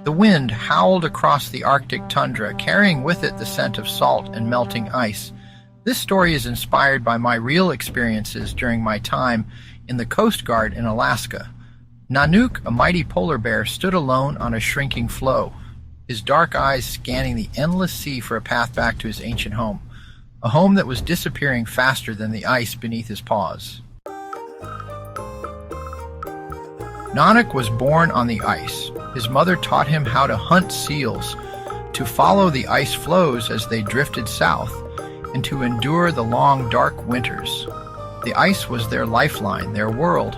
The wind howled across the Arctic tundra, carrying with it the scent of salt and melting ice. This story is inspired by my real experiences during my time in the Coast Guard in Alaska. Nanuk, a mighty polar bear, stood alone on a shrinking floe, his dark eyes scanning the endless sea for a path back to his ancient home, a home that was disappearing faster than the ice beneath his paws. Nanuk was born on the ice. His mother taught him how to hunt seals, to follow the ice floes as they drifted south, and to endure the long, dark winters. The ice was their lifeline, their world,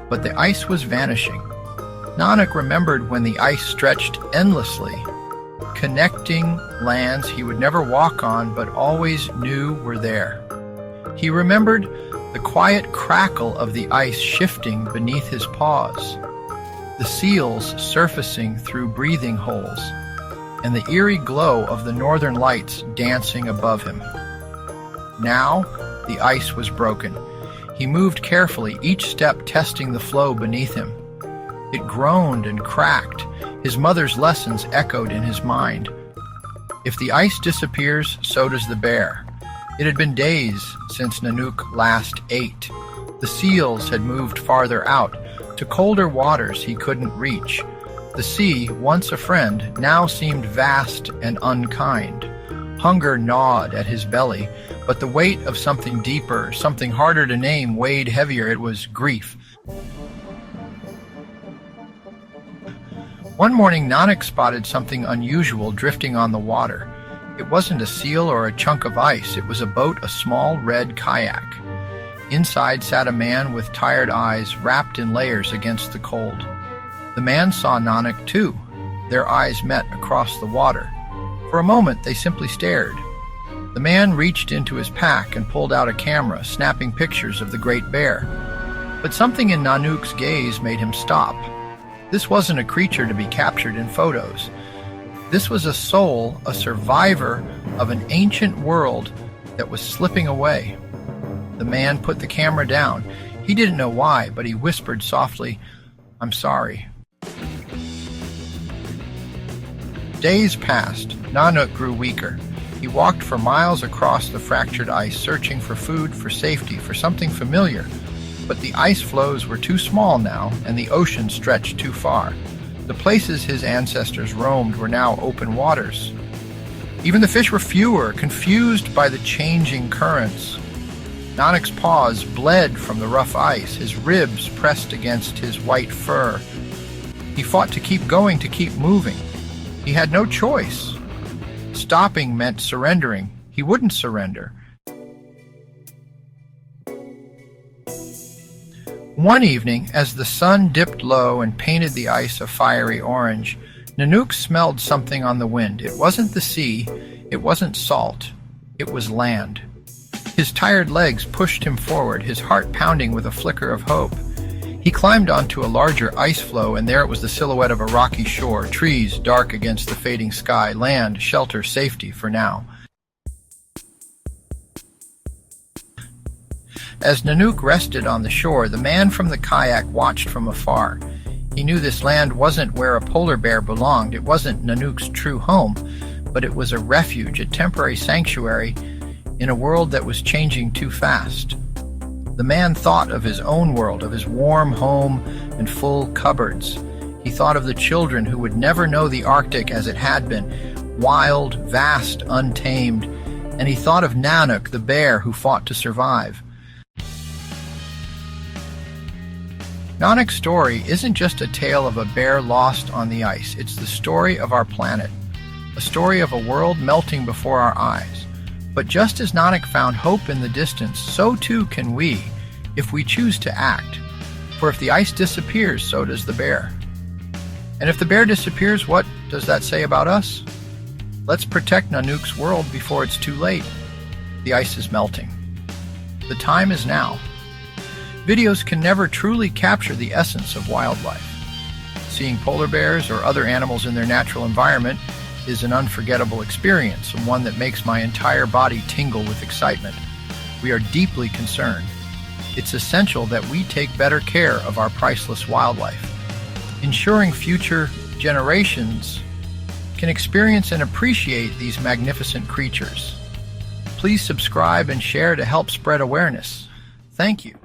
but the ice was vanishing. Nanuk remembered when the ice stretched endlessly, connecting lands he would never walk on but always knew were there. He remembered the quiet crackle of the ice shifting beneath his paws, the seals surfacing through breathing holes, and the eerie glow of the northern lights dancing above him. Now, the ice was broken. He moved carefully, each step testing the floe beneath him. It groaned and cracked. His mother's lessons echoed in his mind. If the ice disappears, so does the bear. It had been days since Nanuk last ate. The seals had moved farther out, to colder waters he couldn't reach. The sea, once a friend, now seemed vast and unkind. Hunger gnawed at his belly, but the weight of something deeper, something harder to name, weighed heavier. It was grief. One morning, Nanuk spotted something unusual drifting on the water. It wasn't a seal or a chunk of ice. It was a boat, a small red kayak. Inside sat a man with tired eyes, wrapped in layers against the cold. The man saw Nanuk too. Their eyes met across the water. For a moment, they simply stared. The man reached into his pack and pulled out a camera, snapping pictures of the great bear. But something in Nanuk's gaze made him stop. This wasn't a creature to be captured in photos. This was a soul, a survivor of an ancient world that was slipping away. The man put the camera down. He didn't know why, but he whispered softly, "I'm sorry." Days passed. Nanuk grew weaker. He walked for miles across the fractured ice, searching for food, for safety, for something familiar. But the ice floes were too small now, and the ocean stretched too far. The places his ancestors roamed were now open waters. Even the fish were fewer, confused by the changing currents. Nanuk's paws bled from the rough ice, his ribs pressed against his white fur. He fought to keep going, to keep moving. He had no choice. Stopping meant surrendering. He wouldn't surrender. One evening, as the sun dipped low and painted the ice a fiery orange, Nanuk smelled something on the wind. It wasn't the sea, it wasn't salt, it was land. His tired legs pushed him forward, his heart pounding with a flicker of hope. He climbed onto a larger ice floe, and there it was, the silhouette of a rocky shore, trees dark against the fading sky, land, shelter, safety for now. As Nanuk rested on the shore, the man from the kayak watched from afar. He knew this land wasn't where a polar bear belonged. It wasn't Nanuk's true home, but it was a refuge, a temporary sanctuary in a world that was changing too fast. The man thought of his own world, of his warm home and full cupboards. He thought of the children who would never know the Arctic as it had been, wild, vast, untamed. And he thought of Nanuk, the bear who fought to survive. Nanuk's story isn't just a tale of a bear lost on the ice. It's the story of our planet, a story of a world melting before our eyes. But just as Nanuk found hope in the distance, so too can we, if we choose to act. For if the ice disappears, so does the bear. And if the bear disappears, what does that say about us? Let's protect Nanuk's world before it's too late. The ice is melting. The time is now. Videos can never truly capture the essence of wildlife. Seeing polar bears or other animals in their natural environment is an unforgettable experience, and one that makes my entire body tingle with excitement. We are deeply concerned. It's essential that we take better care of our priceless wildlife. Ensuring future generations can experience and appreciate these magnificent creatures. Please subscribe and share to help spread awareness. Thank you.